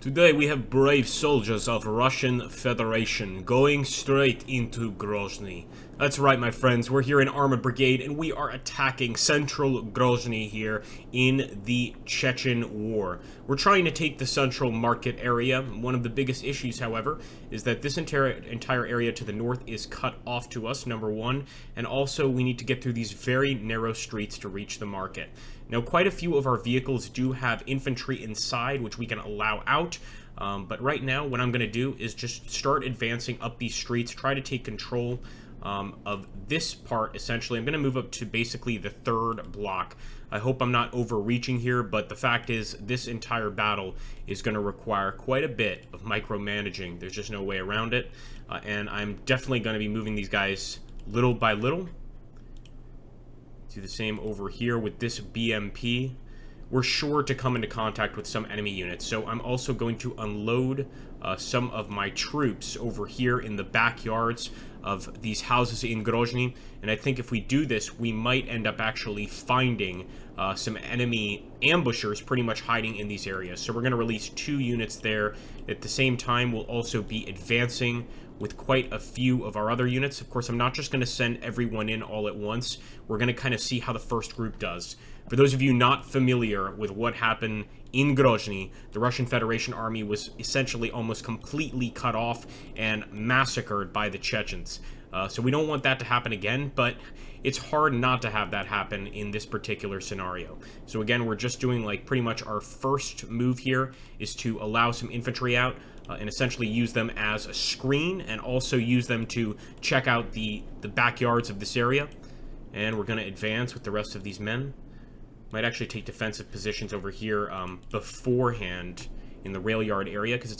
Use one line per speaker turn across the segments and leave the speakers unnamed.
Today we have brave soldiers of Russian Federation going straight into Grozny. That's right, my friends, we're here in Armored Brigade and we are attacking central Grozny here in the Chechen War. We're trying to take the central market area. One of the biggest issues, however, is that this entire area to the north is cut off to us, number one, and also we need to get through these very narrow streets to reach the market. Now, quite a few of our vehicles do have infantry inside, which we can allow out, but right now what I'm going to do is just start advancing up these streets, try to take control of this part, essentially. I'm going to move up to basically the third block. I hope I'm not overreaching here, but the fact is this entire battle is going to require quite a bit of micromanaging. There's just no way around it, and I'm definitely going to be moving these guys little by little. Do the same over here with this BMP. We're sure to come into contact with some enemy units, so I'm also going to unload some of my troops over here in the backyards of these houses in Grozny, and I think if we do this, we might end up actually finding some enemy ambushers pretty much hiding in these areas. So we're going to release 2 units there. At the same time, we'll also be advancing with quite a few of our other units. Of course, I'm not just going to send everyone in all at once. We're going to kind of see how the first group does. For those of you not familiar with what happened in Grozny, the Russian Federation army was essentially almost completely cut off and massacred by the Chechens. So we don't want that to happen again, but it's hard not to have that happen in this particular scenario. So again, we're just doing like pretty much our first move here is to allow some infantry out and essentially use them as a screen and also use them to check out the backyards of this area. And we're going to advance with the rest of these men. Might actually take defensive positions over here beforehand in the rail yard area because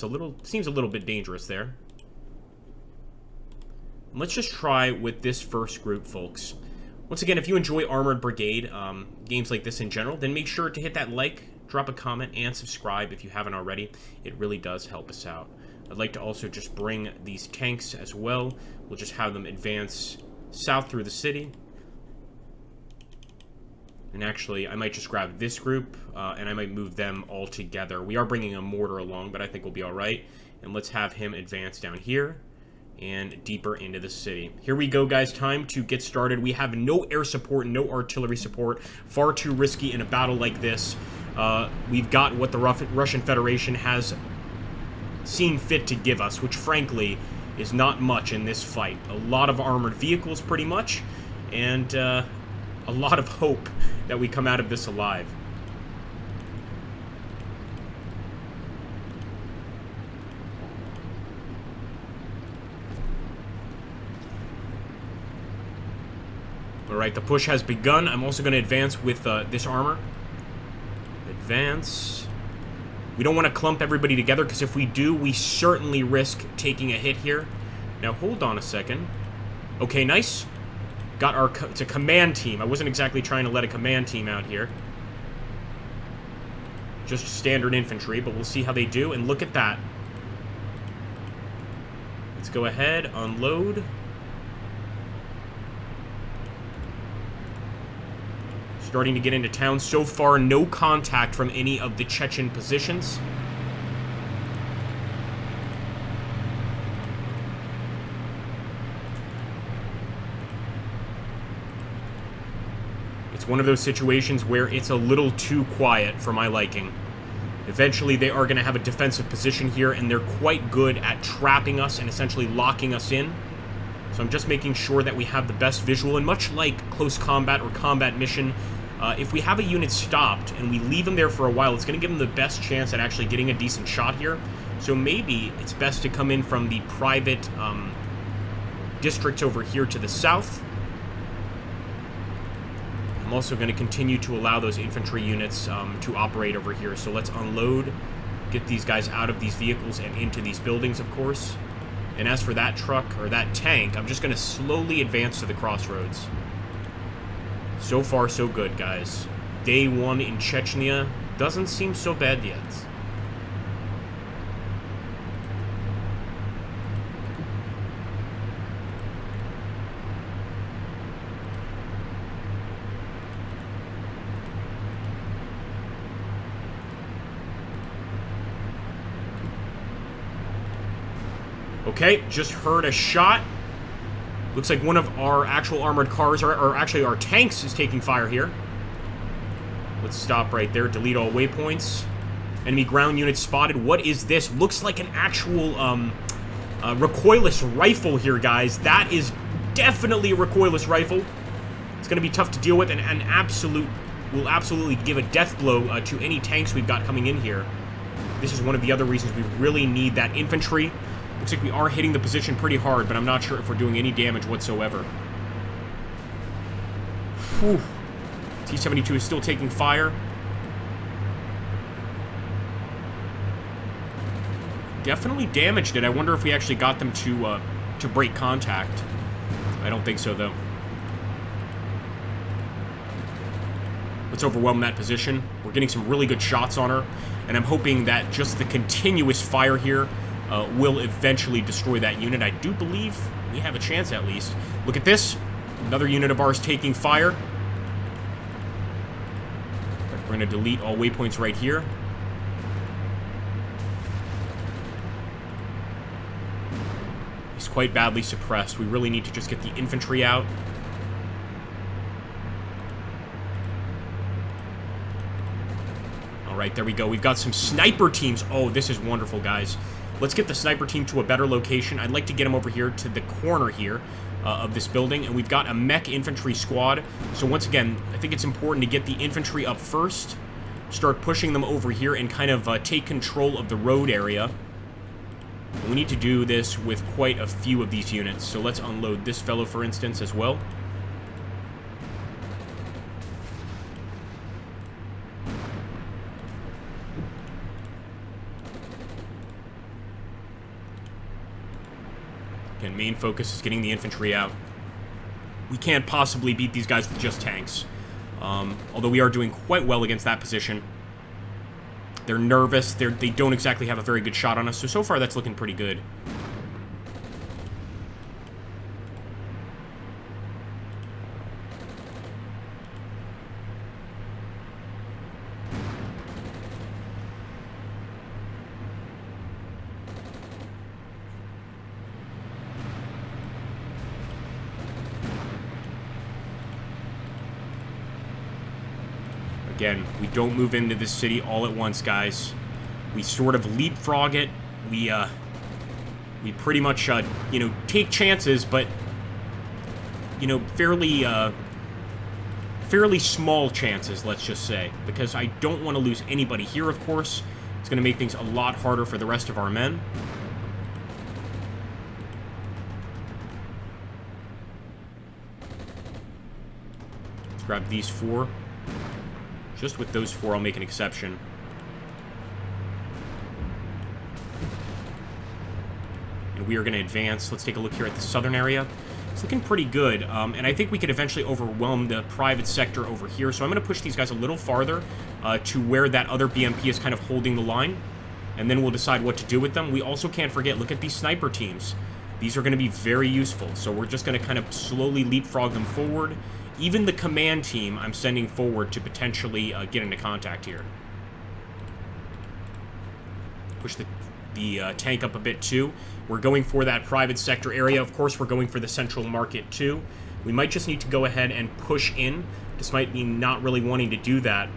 seems a little bit dangerous there. Let's just try with this first group, folks. Once again, if you enjoy Armored Brigade, games like this in general, then make sure to hit that like, drop a comment, and subscribe if you haven't already. It really does help us out. I'd like to also just bring these tanks as well. We'll just have them advance south through the city. And actually, I might just grab this group, and I might move them all together. We are bringing a mortar along, but I think we'll be all right. And let's have him advance down here and deeper into the city. Here we go, guys. Time to get started. We have no air support, no artillery support. Far too risky in a battle like this. We've got what the Russian Federation has seen fit to give us, which frankly is not much in this fight. A lot of armored vehicles, pretty much, and a lot of hope that we come out of this alive. Alright, the push has begun. I'm also going to advance with this armor. Advance. We don't want to clump everybody together, because if we do, we certainly risk taking a hit here. Now, hold on a second. Okay, nice. Got our... It's a command team. I wasn't exactly trying to let a command team out here. Just standard infantry, but we'll see how they do. And look at that. Let's go ahead, unload. Starting to get into town. So far, no contact from any of the Chechen positions. It's one of those situations where it's a little too quiet for my liking. Eventually, they are going to have a defensive position here, and they're quite good at trapping us and essentially locking us in. So I'm just making sure that we have the best visual, and much like close combat or combat mission, if we have a unit stopped and we leave them there for a while, it's going to give them the best chance at actually getting a decent shot here. So maybe it's best to come in from the private districts over here to the south. I'm also going to continue to allow those infantry units to operate over here. So let's unload, get these guys out of these vehicles and into these buildings, of course. And as for that truck, or that tank, I'm just going to slowly advance to the crossroads. So far, so good, guys. Day 1 in Chechnya doesn't seem so bad yet. Okay, just heard a shot. Looks like one of our actual armored cars, or actually our tanks, is taking fire here. Let's stop right there. Delete all waypoints. Enemy ground unit spotted. What is this? Looks like an actual recoilless rifle here, guys. That is definitely a recoilless rifle. It's going to be tough to deal with, and will absolutely give a death blow to any tanks we've got coming in here. This is one of the other reasons we really need that infantry. Looks like we are hitting the position pretty hard, but I'm not sure if we're doing any damage whatsoever. Whew. T-72 is still taking fire. Definitely damaged it. I wonder if we actually got them to break contact. I don't think so, though. Let's overwhelm that position. We're getting some really good shots on her, and I'm hoping that just the continuous fire here will eventually destroy that unit. I do believe we have a chance, at least. Look at this. Another unit of ours taking fire. We're going to delete all waypoints right here. He's quite badly suppressed. We really need to just get the infantry out. Alright, there we go. We've got some sniper teams. Oh, this is wonderful, guys. Let's get the sniper team to a better location. I'd like to get them over here to the corner here of this building. And we've got a mech infantry squad. So once again, I think it's important to get the infantry up first. Start pushing them over here and kind of take control of the road area. We need to do this with quite a few of these units. So let's unload this fellow, for instance, as well. Again, main focus is getting the infantry out. We can't possibly beat these guys with just tanks. Although we are doing quite well against that position. They're nervous. They don't exactly have a very good shot on us. So far, that's looking pretty good. Again, we don't move into this city all at once, guys. We sort of leapfrog it. We pretty much, you know, take chances, but, you know, fairly small chances, let's just say. Because I don't want to lose anybody here, of course. It's going to make things a lot harder for the rest of our men. Let's grab these 4. Just with those 4, I'll make an exception. And we are going to advance. Let's take a look here at the southern area. It's looking pretty good, and I think we could eventually overwhelm the private sector over here. So I'm going to push these guys a little farther to where that other BMP is kind of holding the line, and then we'll decide what to do with them. We also can't forget, look at these sniper teams. These are going to be very useful, so we're just going to kind of slowly leapfrog them forward. Even the command team I'm sending forward to potentially get into contact here. Push the tank up a bit too. We're going for that private sector area. Of course, we're going for the central market too. We might just need to go ahead and push in, despite me not really wanting to do that.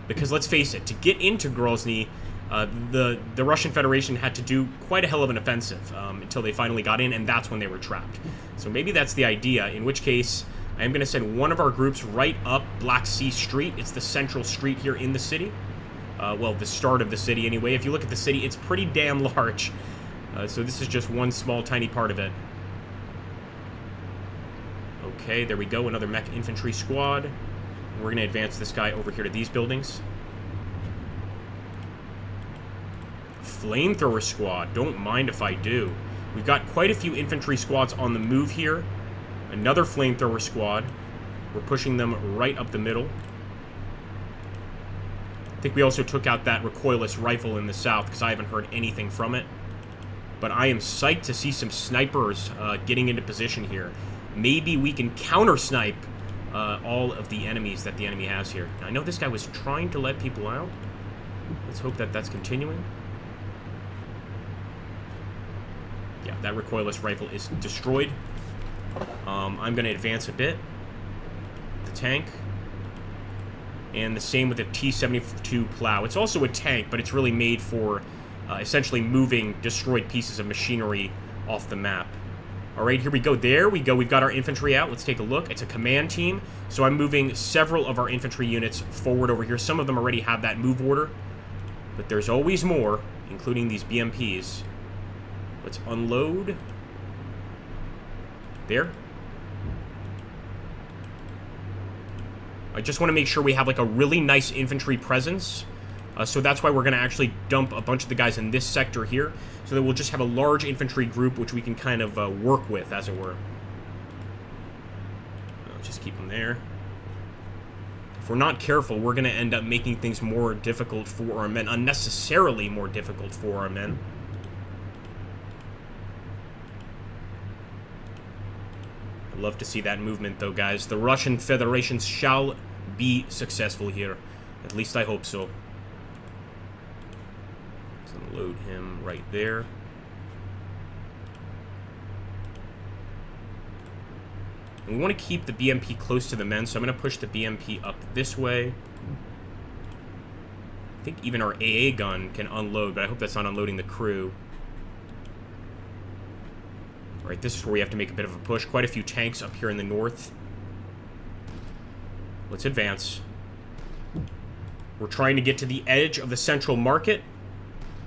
Because let's face it, to get into Grozny, the Russian Federation had to do quite a hell of an offensive until they finally got in, and that's when they were trapped. So maybe that's the idea, in which case I am going to send one of our groups right up Black Sea Street. It's the central street here in the city. Well, the start of the city anyway. If you look at the city, it's pretty damn large. So this is just one small, tiny part of it. Okay, there we go. Another mech infantry squad. We're going to advance this guy over here to these buildings. Flamethrower squad. Don't mind if I do. We've got quite a few infantry squads on the move here. Another flamethrower squad. We're pushing them right up the middle. I think we also took out that recoilless rifle in the south because I haven't heard anything from it. But I am psyched to see some snipers getting into position here. Maybe we can counter-snipe all of the enemies that the enemy has here. Now, I know this guy was trying to let people out. Let's hope that that's continuing. that recoilless rifle is destroyed. I'm going to advance a bit. The tank. And the same with the T-72 plow. It's also a tank, but it's really made for essentially moving destroyed pieces of machinery off the map. Alright, here we go. There we go. We've got our infantry out. Let's take a look. It's a command team. So I'm moving several of our infantry units forward over here. Some of them already have that move order. But there's always more, including these BMPs. Let's unload. There. I just want to make sure we have like a really nice infantry presence. So that's why we're going to actually dump a bunch of the guys in this sector here. So that we'll just have a large infantry group which we can kind of work with, as it were. I'll just keep them there. If we're not careful, we're going to end up making things more difficult for our men. Unnecessarily more difficult for our men. I'd love to see that movement, though, guys. The Russian Federation shall be successful here. At least I hope so. Let's unload him right there. And we want to keep the BMP close to the men, so I'm going to push the BMP up this way. I think even our AA gun can unload, but I hope that's not unloading the crew. Alright, this is where we have to make a bit of a push. Quite a few tanks up here in the north. Let's advance. We're trying to get to the edge of the central market.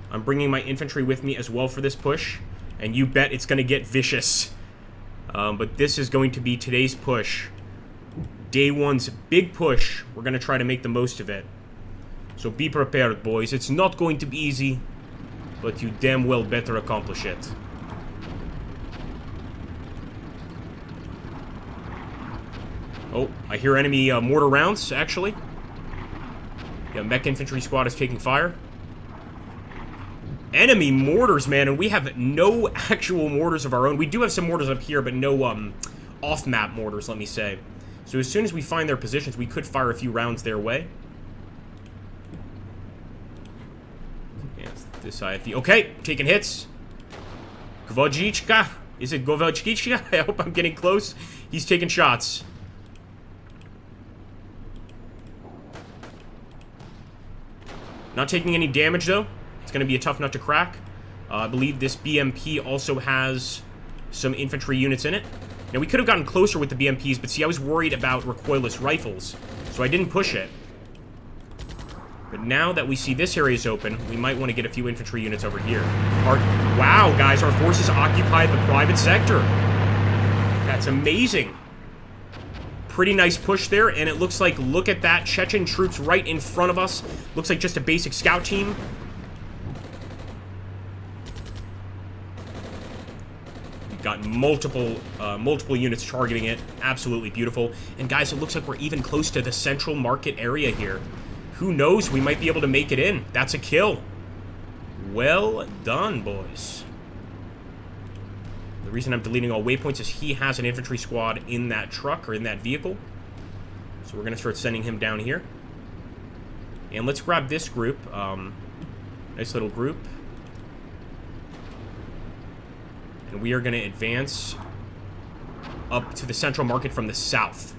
I'm bringing my infantry with me as well for this push. And you bet it's going to get vicious. But this is going to be today's push. Day one's big push. We're going to try to make the most of it. So be prepared, boys. It's not going to be easy. But you damn well better accomplish it. Oh, I hear enemy mortar rounds, actually. Yeah, mech infantry squad is taking fire. Enemy mortars, man, and we have no actual mortars of our own. We do have some mortars up here, but no off-map mortars, let me say. So as soon as we find their positions, we could fire a few rounds their way. Yeah, this IFV. Okay, taking hits. Gvojichka. Is it Gvojichka? I hope I'm getting close. He's taking shots. Not taking any damage, though. It's going to be a tough nut to crack. I believe this BMP also has some infantry units in it. Now, we could have gotten closer with the BMPs, but see, I was worried about recoilless rifles, so I didn't push it. But now that we see this area is open, we might want to get a few infantry units over here. Wow, guys, our forces occupy the private sector. That's amazing. Pretty nice push there, and it looks like, look at that, Chechen troops right in front of us. Looks like just a basic scout team. We've got multiple units targeting it. Absolutely beautiful. And guys, it looks like we're even close to the central market area here. Who knows, we might be able to make it in. That's a kill. Well done, boys. The reason I'm deleting all waypoints is he has an infantry squad in that truck, or in that vehicle. So we're going to start sending him down here. And let's grab this group. Nice little group. And we are going to advance up to the central market from the south.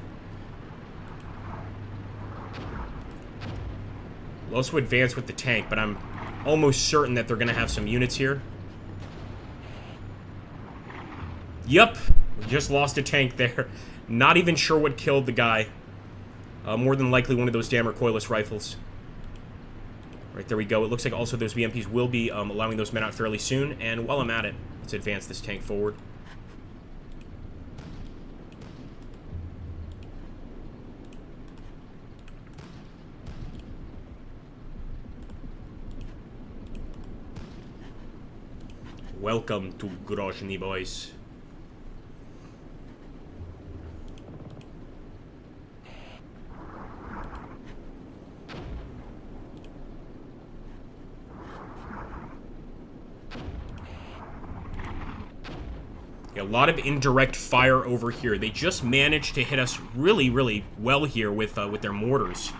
We'll also advance with the tank, but I'm almost certain that they're going to have some units here. Yup, we just lost a tank there. Not even sure what killed the guy. More than likely one of those damn recoilless rifles. Right, there we go. It looks like also those BMPs will be allowing those men out fairly soon. And while I'm at it, let's advance this tank forward. Welcome to Grozny, boys. Yeah, a lot of indirect fire over here. They just managed to hit us really, really well here with their mortars.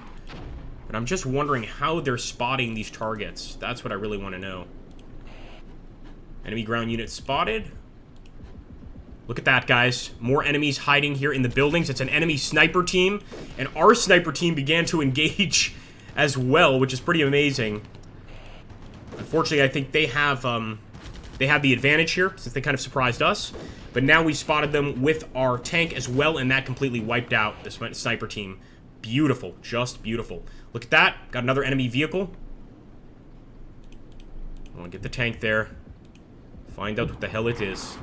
But I'm just wondering how they're spotting these targets. That's what I really want to know. Enemy ground unit spotted. Look at that, guys. More enemies hiding here in the buildings. It's an enemy sniper team, and our sniper team began to engage as well, which is pretty amazing. Unfortunately, I think they have the advantage here, since they kind of surprised us. But now we spotted them with our tank as well, and that completely wiped out the sniper team. Beautiful. Just beautiful. Look at that. Got another enemy vehicle. I want to get the tank there. Find out what the hell it is.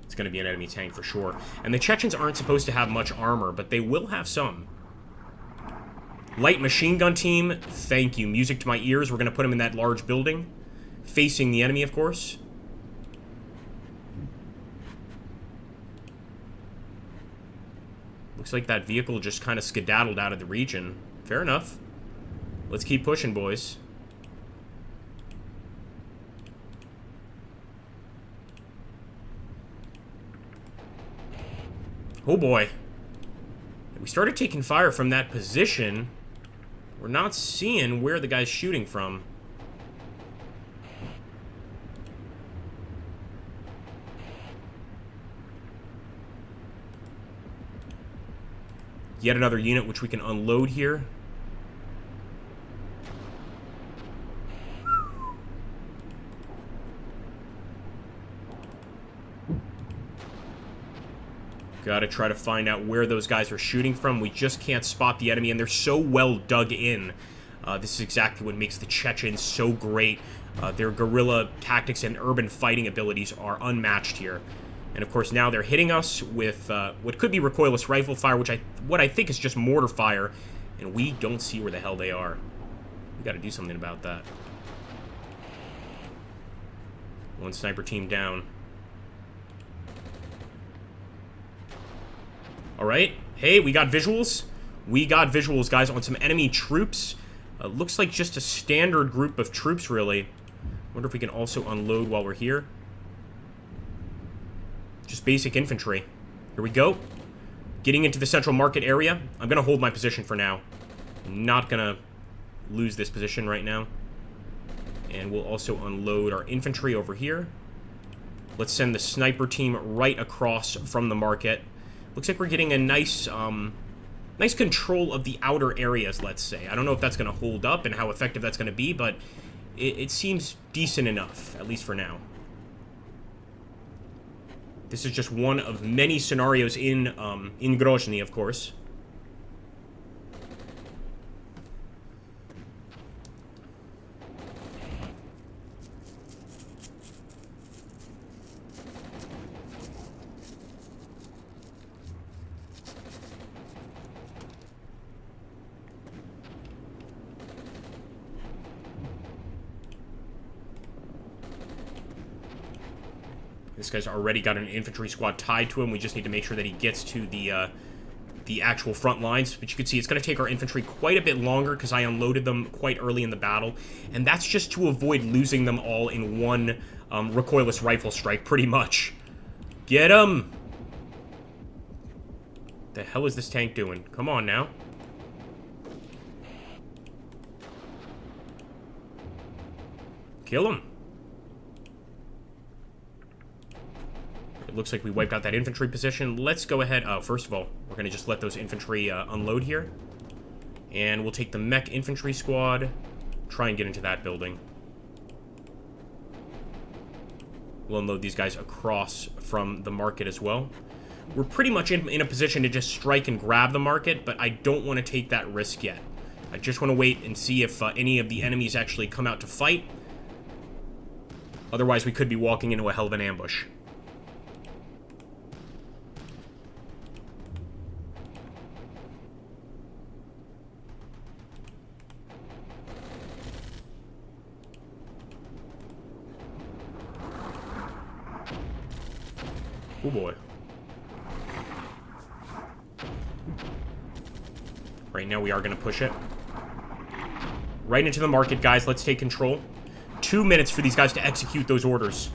It's going to be an enemy tank for sure. And the Chechens aren't supposed to have much armor, but they will have some. Light machine gun team, thank you. Music to my ears. We're going to put them in that large building. Facing the enemy, of course. Looks like that vehicle just kind of skedaddled out of the region. Fair enough. Let's keep pushing, boys. Oh boy. We started taking fire from that position. We're not seeing where the guy's shooting from. Yet another unit which we can unload here. Gotta try to find out where those guys are shooting from. We just can't spot the enemy, and they're so well dug in. This is exactly what makes the Chechens so great. Their guerrilla tactics and urban fighting abilities are unmatched here. And of course now they're hitting us with what could be recoilless rifle fire, what I think is just mortar fire, and we don't see where the hell they are. We gotta do something about that. One sniper team down. Alright. Hey, we got visuals. We got visuals, guys, on some enemy troops. Looks like just a standard group of troops, really. Wonder if we can also unload while we're here. Just basic infantry. Here we go. Getting into the central market area. I'm going to hold my position for now. I'm not going to lose this position right now. And we'll also unload our infantry over here. Let's send the sniper team right across from the market. Looks like we're getting a nice control of the outer areas, let's say. I don't know if that's going to hold up and how effective that's going to be, but it seems decent enough, at least for now. This is just one of many scenarios in Grozny, of course. This guy's already got an infantry squad tied to him. We just need to make sure that he gets to the actual front lines. But you can see it's going to take our infantry quite a bit longer because I unloaded them quite early in the battle. And that's just to avoid losing them all in one recoilless rifle strike, pretty much. Get him! The hell is this tank doing? Come on now. Kill him. It looks like we wiped out that infantry position. Let's go ahead. Oh, first of all, we're going to just let those infantry unload here. And we'll take the mech infantry squad, try and get into that building. We'll unload these guys across from the market as well. We're pretty much in a position to just strike and grab the market, but I don't want to take that risk yet. I just want to wait and see if any of the enemies actually come out to fight. Otherwise, we could be walking into a hell of an ambush. Oh boy. Right now we are going to push it. Right into the market, guys. Let's take control. 2 minutes for these guys to execute those orders.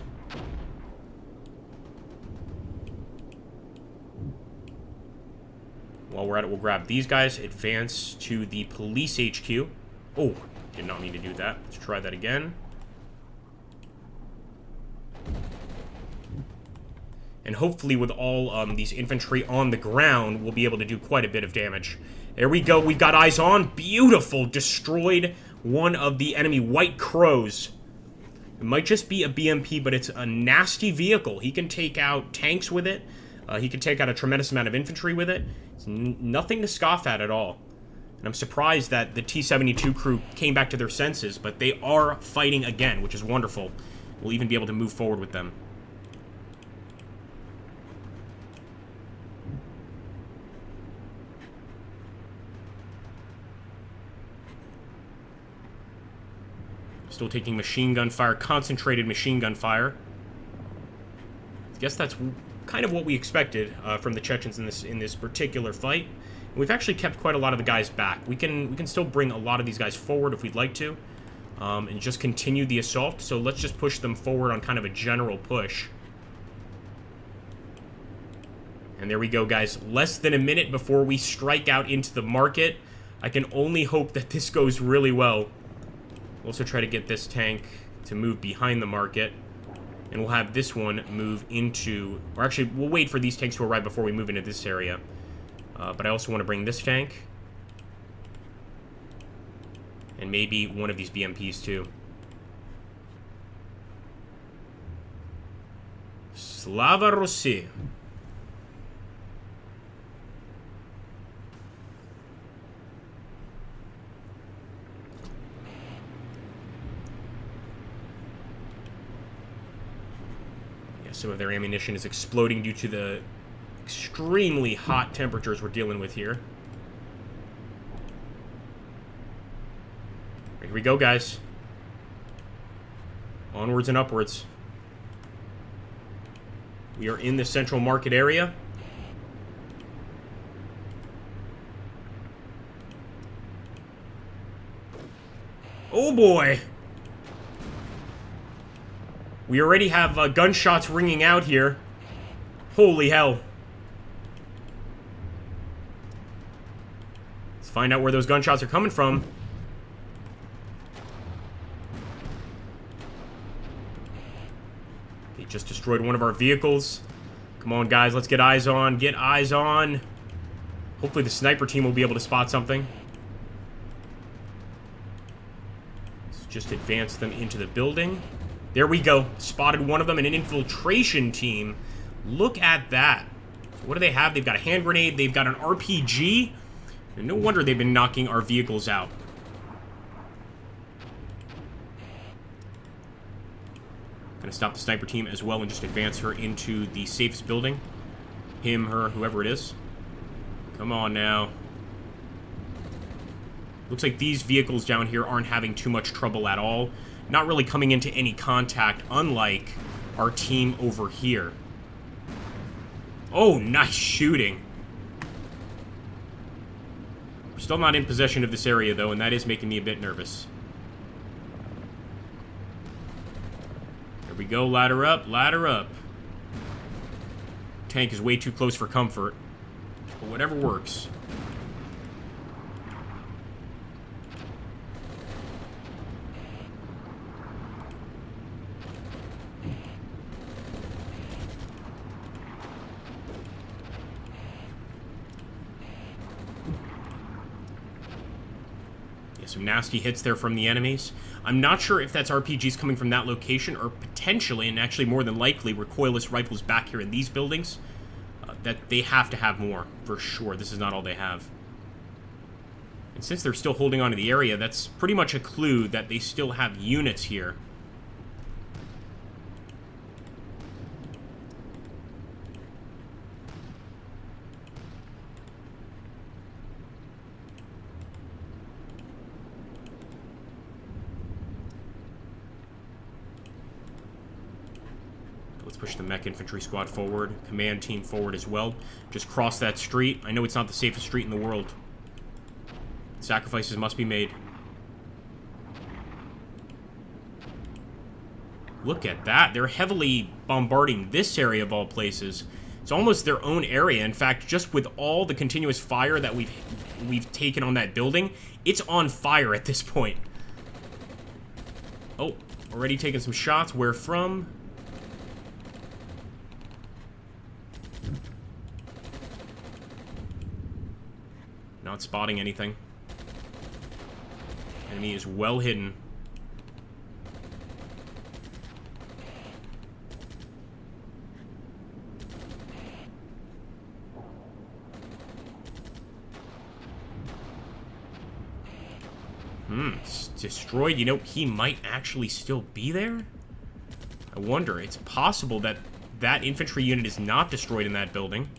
While we're at it, we'll grab these guys. Advance to the police HQ. Oh, Did not mean to do that. Let's try that again. And hopefully with all these infantry on the ground, we'll be able to do quite a bit of damage. There we go. We've got eyes on. Beautiful. Destroyed one of the enemy White Crows. It might just be a BMP, but it's a nasty vehicle. He can take out tanks with it. He can take out a tremendous amount of infantry with it. It's nothing to scoff at all. And I'm surprised that the T-72 crew came back to their senses, but they are fighting again, which is wonderful. We'll even be able to move forward with them. Still taking machine gun fire, concentrated machine gun fire. I guess that's kind of what we expected from the Chechens in this particular fight. And we've actually kept quite a lot of the guys back. We can still bring a lot of these guys forward if we'd like to, and just continue the assault. So let's just push them forward on kind of a general push. And there we go, guys. Less than a minute before we strike out into the market. I can only hope that this goes really well. We'll also try to get this tank to move behind the market. And we'll have this one move into... Or actually, we'll wait for these tanks to arrive before we move into this area. But I also want to bring this tank. And maybe one of these BMPs, too. Slava Russi. Some of their ammunition is exploding due to the extremely hot temperatures we're dealing with here. Here we go, guys. Onwards and upwards. We are in the central market area. Oh boy! We already have gunshots ringing out here. Holy hell. Let's find out where those gunshots are coming from. They just destroyed one of our vehicles. Come on, guys. Let's get eyes on. Get eyes on. Hopefully the sniper team will be able to spot something. Let's just advance them into the building. There we go. Spotted one of them in an infiltration team. Look at that. What do they have? They've got a hand grenade. They've got an RPG. And no wonder they've been knocking our vehicles out. Gonna stop the sniper team as well and just advance her into the safest building. Him, her, whoever it is. Come on now. Looks like these vehicles down here aren't having too much trouble at all. Not really coming into any contact, unlike our team over here. Oh, nice shooting. We're still not in possession of this area, though, and that is making me a bit nervous. There we go, ladder up, ladder up. Tank is way too close for comfort, but whatever works. Some nasty hits there from the enemies. I'm not sure if that's RPGs coming from that location or potentially, and actually more than likely, recoilless rifles back here in these buildings. That they have to have more, for sure. This is not all they have. And since they're still holding on to the area, that's pretty much a clue that they still have units here. Push the mech infantry squad forward. Command team forward as well. Just cross that street. I know it's not the safest street in the world. Sacrifices must be made. Look at that. They're heavily bombarding this area of all places. It's almost their own area. In fact, just with all the continuous fire that we've taken on that building, it's on fire at this point. Oh, already taking some shots. Where from? Not spotting anything. Enemy is well hidden. It's destroyed. You know, he might actually still be there? I wonder. It's possible that that infantry unit is not destroyed in that building.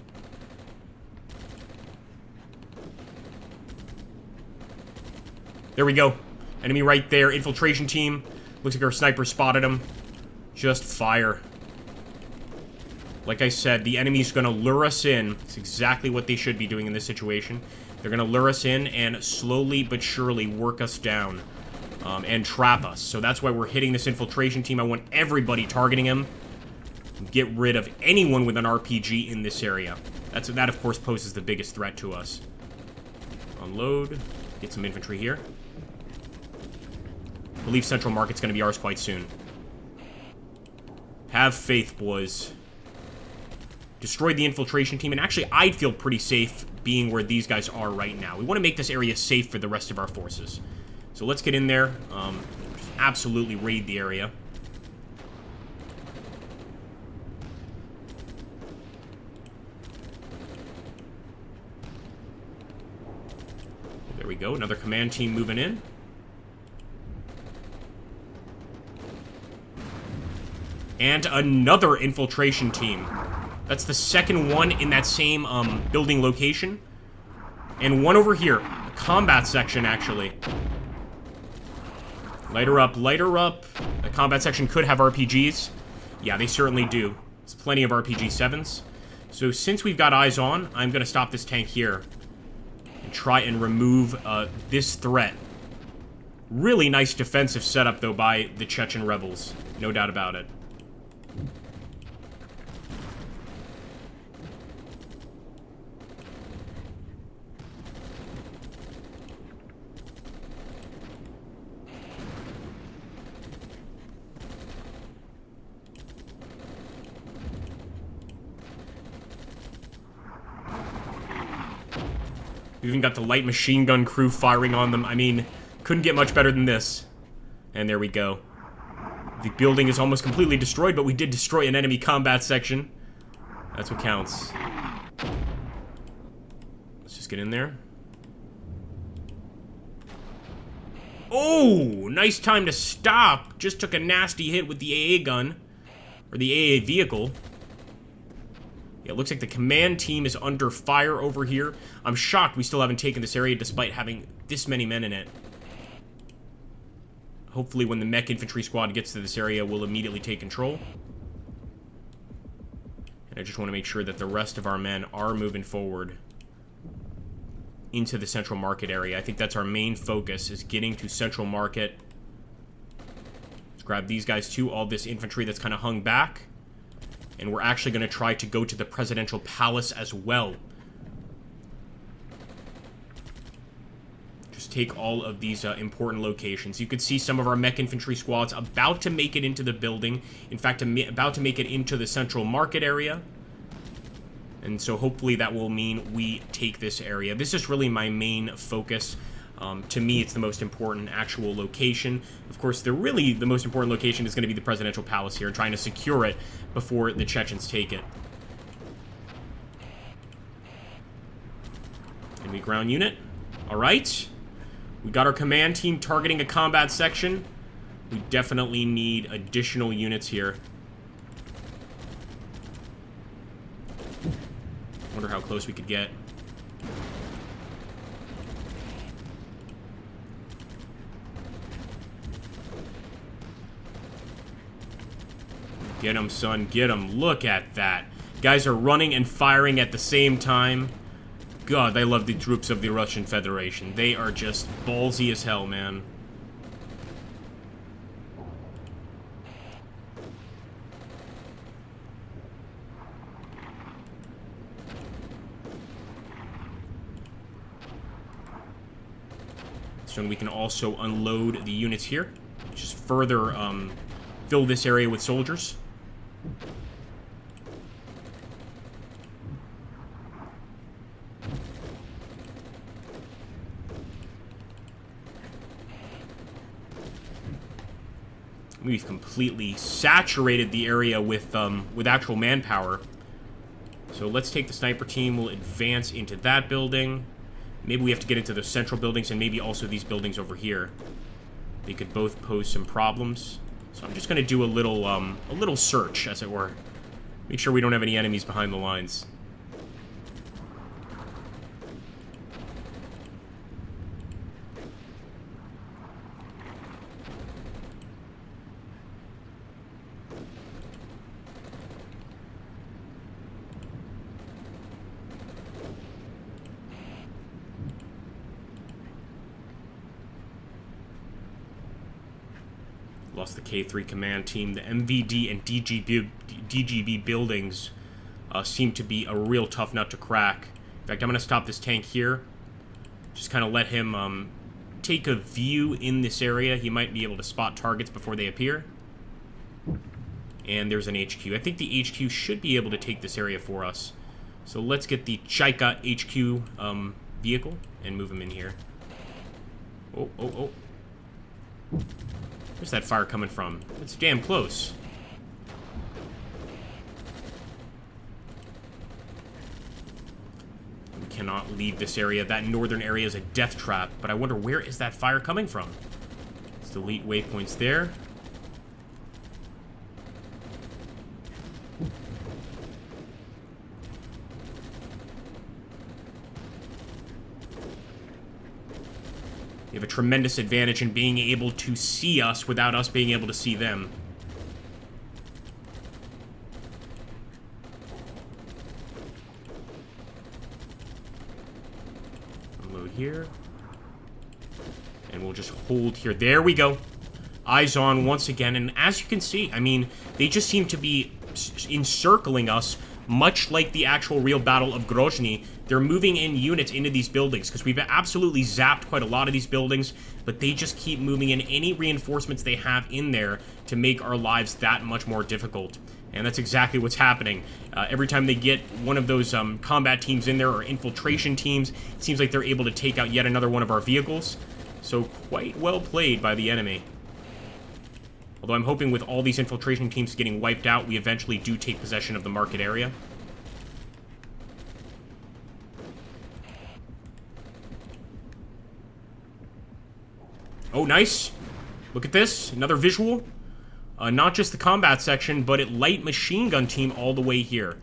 There we go. Enemy right there. Infiltration team. Looks like our sniper spotted him. Just fire. Like I said, the enemy's gonna lure us in. It's exactly what they should be doing in this situation. They're gonna lure us in and slowly but surely work us down. And trap us. So that's why we're hitting this infiltration team. I want everybody targeting him. Get rid of anyone with an RPG in this area. That, of course, poses the biggest threat to us. Unload. Get some infantry here. I believe Central Market's going to be ours quite soon. Have faith, boys. Destroyed the infiltration team, and actually, I'd feel pretty safe being where these guys are right now. We want to make this area safe for the rest of our forces. So let's get in there. Just absolutely raid the area. There we go. Another command team moving in. And another infiltration team. That's the second one in that same building location. And one over here. A combat section, actually. Light her up, light her up. The combat section could have RPGs. Yeah, they certainly do. There's plenty of RPG-7s. So since we've got eyes on, I'm going to stop this tank here. And try and remove this threat. Really nice defensive setup, though, by the Chechen rebels. No doubt about it. We've even got the light machine gun crew firing on them. I mean, couldn't get much better than this. And there we go. The building is almost completely destroyed, but we did destroy an enemy combat section. That's what counts. Let's just get in there. Oh, nice time to stop. Just took a nasty hit with the AA gun. Or the AA vehicle. Yeah, it looks like the command team is under fire over here. I'm shocked we still haven't taken this area despite having this many men in it. Hopefully when the mech infantry squad gets to this area, we'll immediately take control. And I just want to make sure that the rest of our men are moving forward into the Central Market area. I think that's our main focus, is getting to Central Market. Let's grab these guys too, all this infantry that's kind of hung back. And we're actually going to try to go to the Presidential Palace as well. Just take all of these important locations. You could see some of our mech infantry squads about to make it into the building. In fact, about to make it into the Central Market area. And so hopefully that will mean we take this area. This is really my main focus. To me, it's the most important actual location. Of course, the most important location is going to be the Presidential Palace here, trying to secure it before the Chechens take it. Enemy ground unit. All right. We got our command team targeting a combat section. We definitely need additional units here. Wonder how close we could get. Get him, son. Get him. Look at that. Guys are running and firing at the same time. God, I love the troops of the Russian Federation. They are just ballsy as hell, man. So we can also unload the units here. just further fill this area with soldiers. We've completely saturated the area with actual manpower. So let's take the sniper team. We'll advance into that building. Maybe we have to get into the central buildings and maybe also these buildings over here. They could both pose some problems. So I'm just going to do a little search, as it were. Make sure we don't have any enemies behind the lines. Lost the K3 command team. The MVD and DGB buildings seem to be a real tough nut to crack. In fact, I'm going to stop this tank here. Just kind of let him take a view in this area. He might be able to spot targets before they appear. And there's an HQ. I think the HQ should be able to take this area for us. So let's get the Chaika HQ vehicle and move him in here. Oh. Where's that fire coming from? It's damn close. We cannot leave this area. That northern area is a death trap, but I wonder where is that fire coming from? Let's delete waypoints there. They have a tremendous advantage in being able to see us without us being able to see them. Unload here. And we'll just hold here. There we go. Eyes on once again. And as you can see, I mean, they just seem to be encircling us, much like the actual real Battle of Grozny. They're moving in units into these buildings, because we've absolutely zapped quite a lot of these buildings, but they just keep moving in any reinforcements they have in there to make our lives that much more difficult. And that's exactly what's happening. Every time they get one of those combat teams in there, or infiltration teams, it seems like they're able to take out yet another one of our vehicles. So quite well played by the enemy. Although I'm hoping with all these infiltration teams getting wiped out, we eventually do take possession of the market area. Oh, nice. Look at this. Another visual. Not just the combat section, but a light machine gun team all the way here.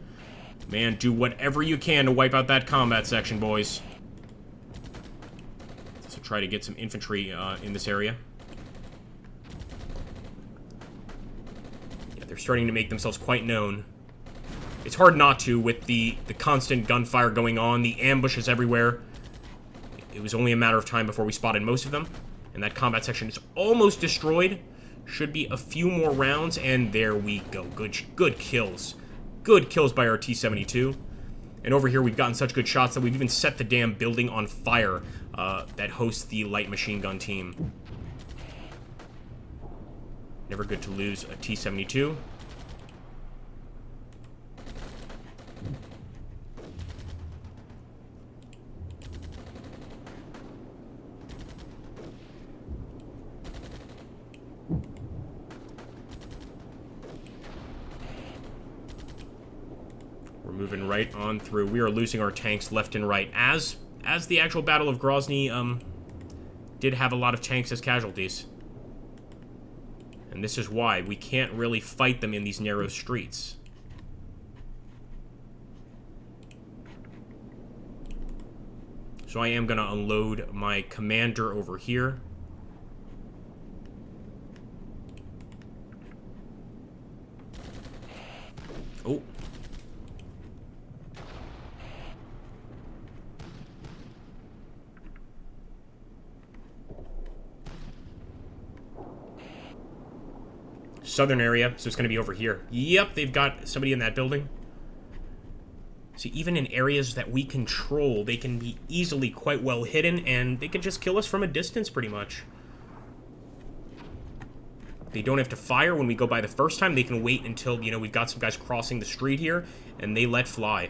Man, do whatever you can to wipe out that combat section, boys. So try to get some infantry in this area. Yeah, they're starting to make themselves quite known. It's hard not to with the constant gunfire going on, the ambushes everywhere. It was only a matter of time before we spotted most of them. And that combat section is almost destroyed. Should be a few more rounds, and there we go. Good kills. Good kills by our T-72. And over here, we've gotten such good shots that we've even set the damn building on fire that hosts the light machine gun team. Never good to lose a T-72. Moving right on through. We are losing our tanks left and right. As the actual Battle of Grozny did have a lot of tanks as casualties. And this is why we can't really fight them in these narrow streets. So I am going to unload my commander over here. Oh. Southern area, so it's going to be over here. Yep, they've got somebody in that building. So even in areas that we control, they can be easily quite well hidden, and they can just kill us from a distance, pretty much. They don't have to fire when we go by the first time. They can wait until, you know, we've got some guys crossing the street here, and they let fly.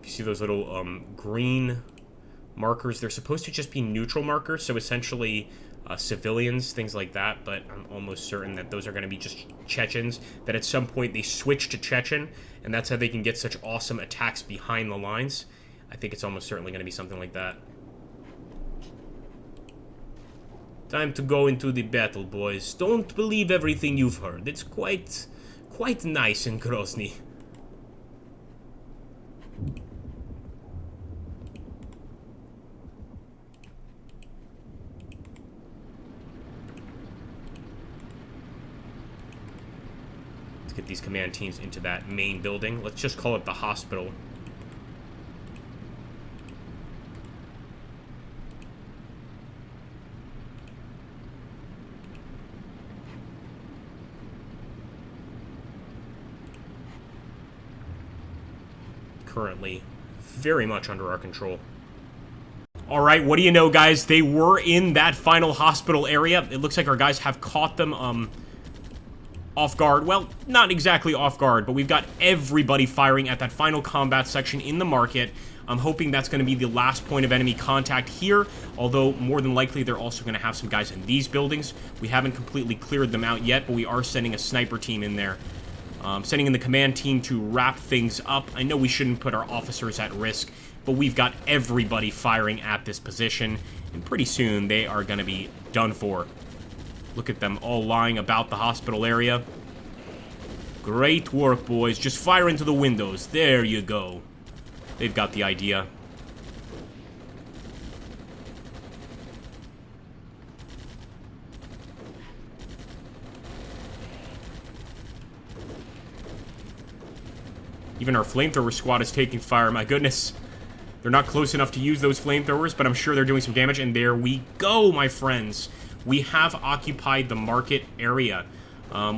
You see those little green markers? They're supposed to just be neutral markers, so essentially civilians, things like that, but I'm almost certain that those are going to be just Chechens, that at some point they switch to Chechen, and that's how they can get such awesome attacks behind the lines. I think it's almost certainly going to be something like that. Time to go into the battle, boys. Don't believe everything you've heard. It's quite nice in Grozny. Get these command teams into that main building. Let's just call it the hospital. Currently very much under our control. Alright, what do you know, guys? They were in that final hospital area. It looks like our guys have caught them, off guard. Well, not exactly off guard, but we've got everybody firing at that final combat section in the market. I'm hoping that's going to be the last point of enemy contact here, although more than likely they're also going to have some guys in these buildings. We haven't completely cleared them out yet, but we are sending a sniper team in there. Sending in the command team to wrap things up. I know we shouldn't put our officers at risk, but we've got everybody firing at this position, and pretty soon they are going to be done for. Look at them all lying about the hospital area. Great work, boys. Just fire into the windows. There you go. They've got the idea. Even our flamethrower squad is taking fire. My goodness. They're not close enough to use those flamethrowers, but I'm sure they're doing some damage. And there we go, my friends. We have occupied the market area.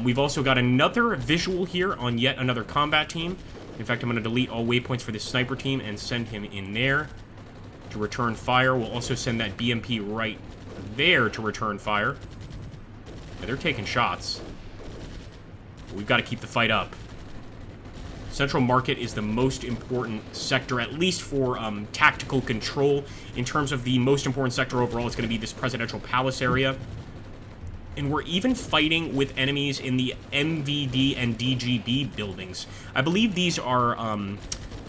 We've also got another visual here on yet another combat team. In fact, I'm going to delete all waypoints for this sniper team and send him in there to return fire. We'll also send that BMP right there to return fire. Yeah, they're taking shots. We've got to keep the fight up. Central Market is the most important sector, at least for tactical control. In terms of the most important sector overall, it's going to be this Presidential Palace area. And we're even fighting with enemies in the MVD and DGB buildings. I believe these are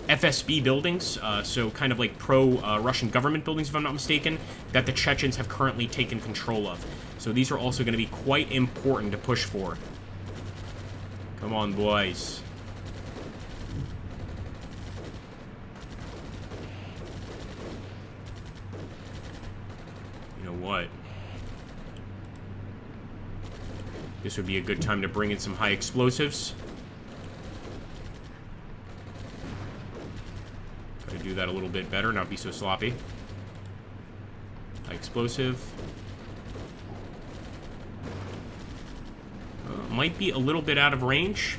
FSB buildings, so kind of like pro-Russian government buildings, if I'm not mistaken, that the Chechens have currently taken control of. So these are also going to be quite important to push for. Come on, boys. What? This would be a good time to bring in some high explosives. Gotta do that a little bit better, not be so sloppy. High explosive. Might be a little bit out of range.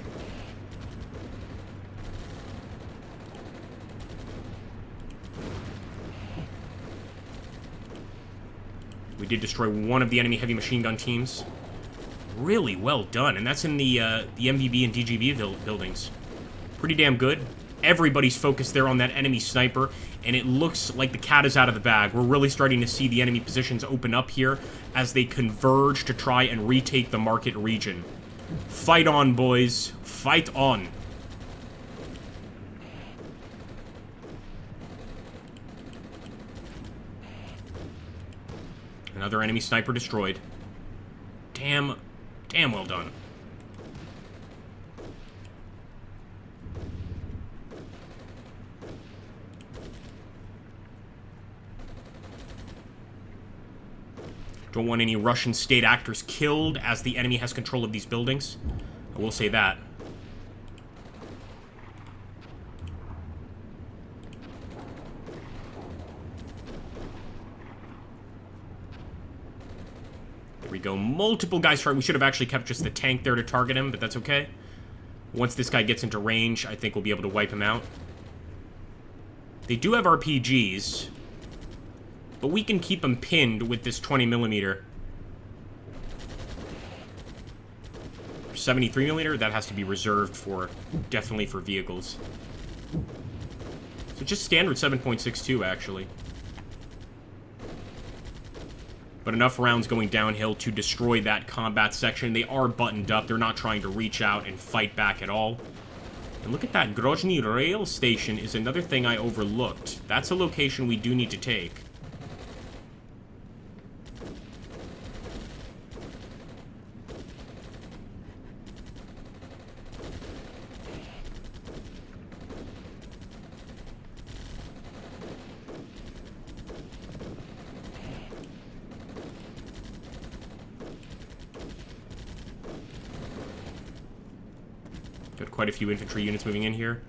We did destroy one of the enemy heavy machine gun teams. Really well done, and that's in the MVB and DGB buildings. Pretty damn good. Everybody's focused there on that enemy sniper, and it looks like the cat is out of the bag. We're really starting to see the enemy positions open up here as they converge to try and retake the market region. Fight on, boys. Fight on. Another enemy sniper destroyed. Damn well done. Don't want any Russian state actors killed as the enemy has control of these buildings. I will say that. we go. Multiple guys trying. We should have actually kept just the tank there to target him, but that's okay. Once this guy gets into range, I think we'll be able to wipe him out. They do have RPGs, but we can keep them pinned with this 20mm. 73mm, that has to be reserved for, definitely for vehicles. So just standard 7.62, actually. But enough rounds going downhill to destroy that combat section. They are buttoned up. They're not trying to reach out and fight back at all. And look at that. Grozny rail station is another thing I overlooked. That's a location we do need to take. Got quite a few infantry units moving in here.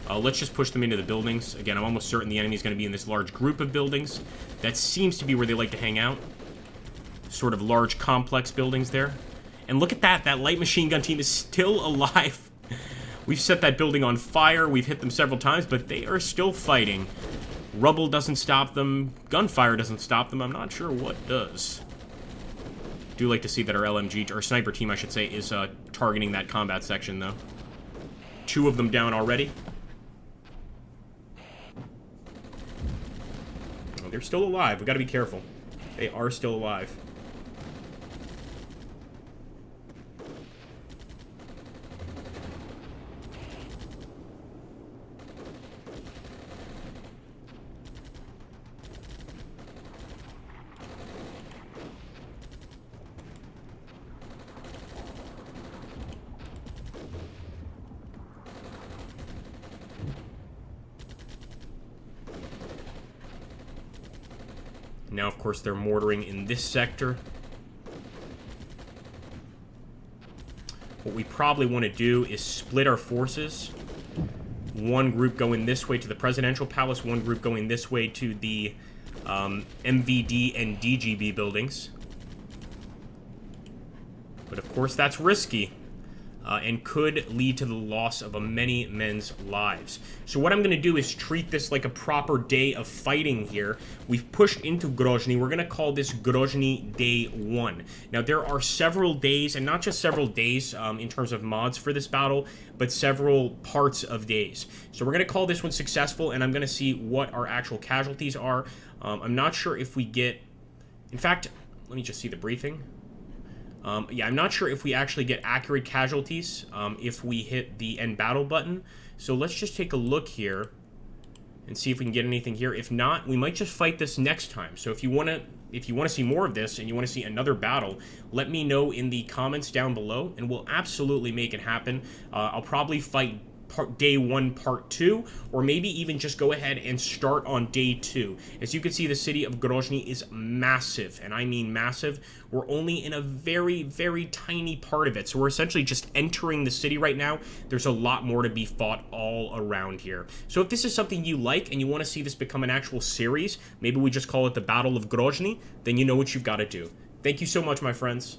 Let's just push them into the buildings. Again, I'm almost certain the enemy's going to be in this large group of buildings. That seems to be where they like to hang out. Sort of large, complex buildings there. And look at that. That light machine gun team is still alive. We've set that building on fire. We've hit them several times, but they are still fighting. Rubble doesn't stop them. Gunfire doesn't stop them. I'm not sure what does. Do like to see that our LMG, or sniper team, I should say, is targeting that combat section, though. 2 of them down already. Oh, they're still alive. We gotta be careful. They are still alive. Now, of course, they're mortaring in this sector. What we probably want to do is split our forces. One group going this way to the Presidential Palace, one group going this way to the MVD and DGB buildings. But, of course, that's risky. And could lead to the loss of many men's lives. So what I'm going to do is treat this like a proper day of fighting here. We've pushed into Grozny. We're going to call this Grozny Day 1. Now, there are several days, and not just several days in terms of mods for this battle, but several parts of days. So we're going to call this one successful, and I'm going to see what our actual casualties are. I'm not sure if we get... In fact, let me just see the briefing. Yeah, I'm not sure if we actually get accurate casualties if we hit the end battle button. So let's just take a look here and see if we can get anything here. If not, we might just fight this next time. So if you want to see more of this and you want to see another battle, let me know in the comments down below, and we'll absolutely make it happen. I'll probably fight Day 1, Part 2, or maybe even just go ahead and start on Day 2. As you can see, the city of Grozny is massive, and I mean massive. We're only in a very, very tiny part of it, so we're essentially just entering the city right now. There's a lot more to be fought all around here. So if this is something you like and you want to see this become an actual series, maybe we just call it the Battle of Grozny, then you know what you've got to do. Thank you so much, my friends.